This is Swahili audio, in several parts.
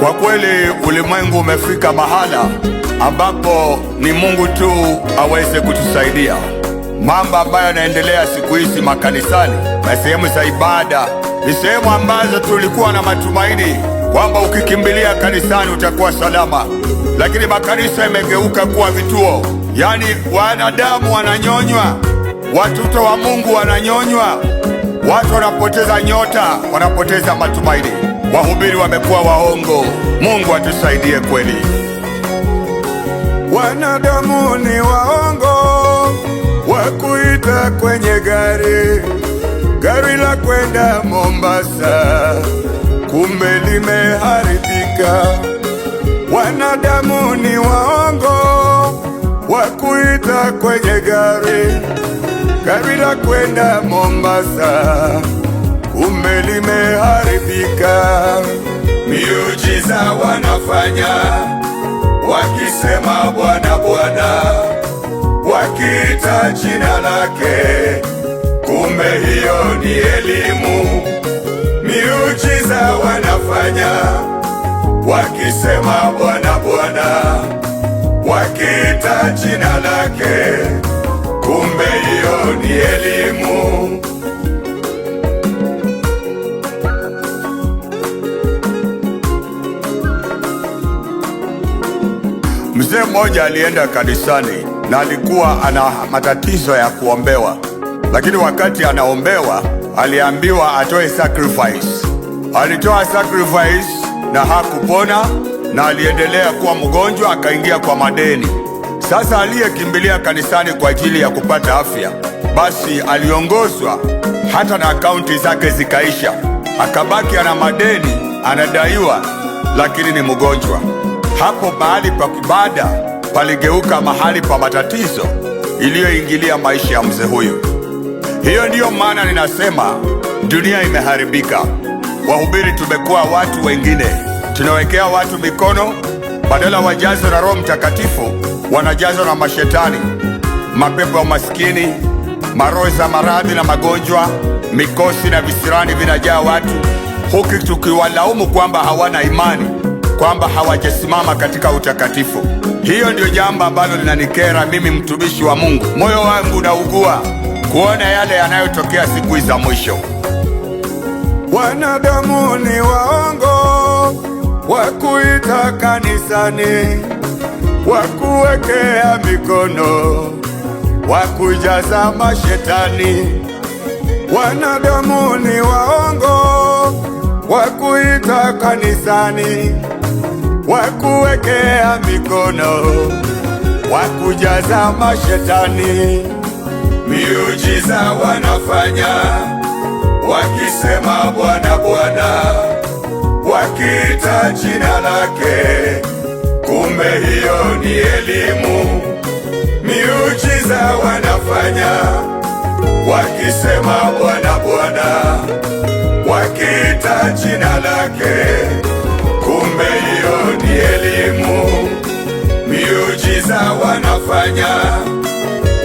Kwa kweli ulimwengu umefika mahala ambapo ni Mungu tu aweze kutusaidia. Mambo ambayo yanaendelea siku hizi makanisani na sehemu za ibada ni sehemu ambazo tulikuwa na matumaini kwamba ukikimbilia kanisani utakuwa salama, lakini makanisa yamegeuka kuwa vituo. Yaani wanadamu wananyonywa, watoto wa Mungu wananyonywa, watu wanapoteza nyota, wanapoteza matumaini. Wahubiri wamekuwa waongo. Mungu atusaidie kweli. Wanadamu ni waongo, wakuita kwenye gari la kwenda Mombasa, kumbe limeharibika. Wanadamu ni waongo, wakuita kwenye gari la kwenda Mombasa, kumbe limeharibika. Miujiza wanafanya wakisema Bwana Bwana, wakiita jina lake, kumbe hiyo ni elimu. Miujiza wanafanya wakisema Bwana Bwana, wakiita jina lake, kumbe hiyo ni elimu. Mzee mmoja alienda kanisani na alikuwa ana matatizo ya kuombewa, lakini wakati anaombewa aliambiwa atoe sacrifice. Alitoa sacrifice na hakupona, na aliendelea kuwa mgonjwa, akaingia kwa madeni. Sasa aliyekimbilia kanisani kwa ajili ya kupata afya, basi aliongozwa hata na akaunti zake zikaisha, akabaki ana madeni, anadaiwa, lakini ni mgonjwa. Hapo mahali pa ibada paligeuka mahali pa matatizo iliyoingilia maisha ya mzee huyu. Hiyo ndiyo maana ninasema dunia imeharibika. Wahubiri tumekuwa watu wengine, tunawekea watu mikono, badala wajazwe na Roho Mtakatifu wanajazwa na mashetani, mapepo ya maskini, maroho za maradhi na magonjwa, mikosi na visirani vinajaa watu, huku tukiwalaumu kwamba hawana imani, kwamba hawajasimama katika utakatifu. Hiyo ndio jambo ambalo linanikera mimi, mtumishi wa Mungu. Moyo wangu unaugua kuona yale yanayotokea siku za mwisho. Wanadamu ni waongo, wakuita kanisani, wakuwekea mikono, wakujaza mashetani. Wanadamu ni waongo, wakuita kanisani, wakuwekea mikono, wakujaza mashetani. Miujiza wanafanya wakisema Bwana Bwana, wakiita jina lake, kumbe hiyo ni elimu. Miujiza wanafanya wakisema Bwana Bwana, wakiita jina lake, kumbe hiyo ni elimu. Miujiza wanafanya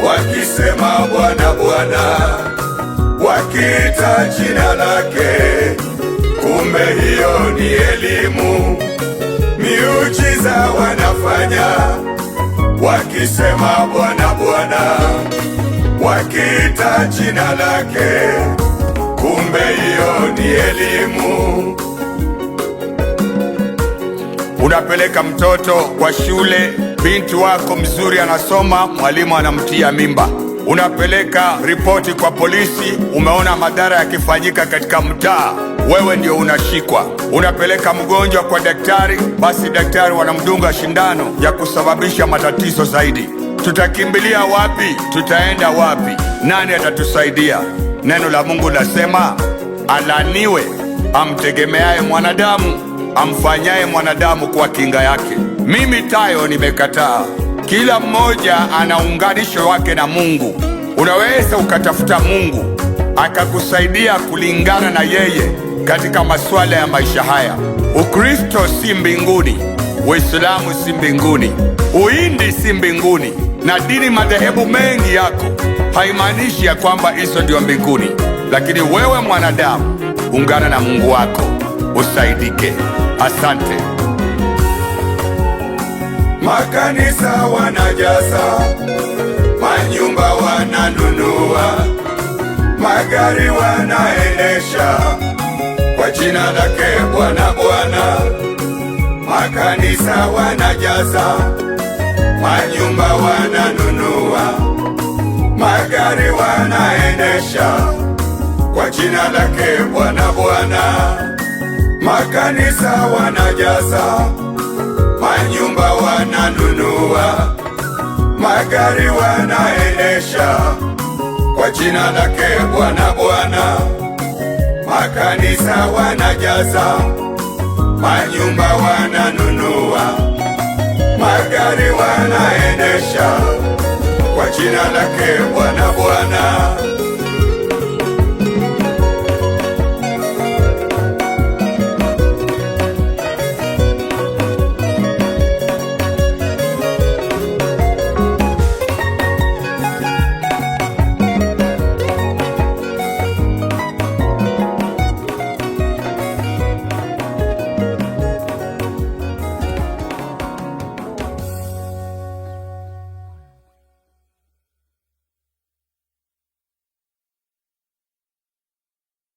wakisema Bwana Bwana, wakiita jina lake, kumbe hiyo ni elimu. Miujiza wanafanya wakisema Bwana Bwana, wakiita jina lake, kumbe hiyo ni elimu. Unapeleka mtoto kwa shule, binti wako mzuri anasoma, mwalimu anamtia mimba. Unapeleka ripoti kwa polisi, umeona madhara yakifanyika katika mtaa, wewe ndio unashikwa. Unapeleka mgonjwa kwa daktari, basi daktari wanamdunga shindano ya kusababisha matatizo zaidi. Tutakimbilia wapi? Tutaenda wapi? Nani atatusaidia? Neno la Mungu lasema, alaniwe amtegemeaye mwanadamu, amfanyaye mwanadamu kwa kinga yake. Mimi Tayo nimekataa. Kila mmoja ana unganisho wake na Mungu. Unaweza ukatafuta Mungu akakusaidia kulingana na yeye katika masuala ya maisha haya. Ukristo si mbinguni, Uislamu si mbinguni, Uhindi si mbinguni, na dini madhehebu mengi yako haimaanishi ya kwamba hizo ndio mbinguni. Lakini wewe mwanadamu, ungana na Mungu wako usaidike. Asante. makanisa wanajaza, manyumba wananunua, magari wanaendesha kwa jina lake Bwana. Bwana, makanisa wanajaza, manyumba wananunua, magari wanaendesha kwa jina lake Bwana. Bwana, makanisa wanajaza, manyumba wananunua, magari wanaendesha kwa jina lake Bwana. Bwana, makanisa wanajaza, manyumba wananunua, magari wanaendesha kwa jina lake Bwana. Bwana,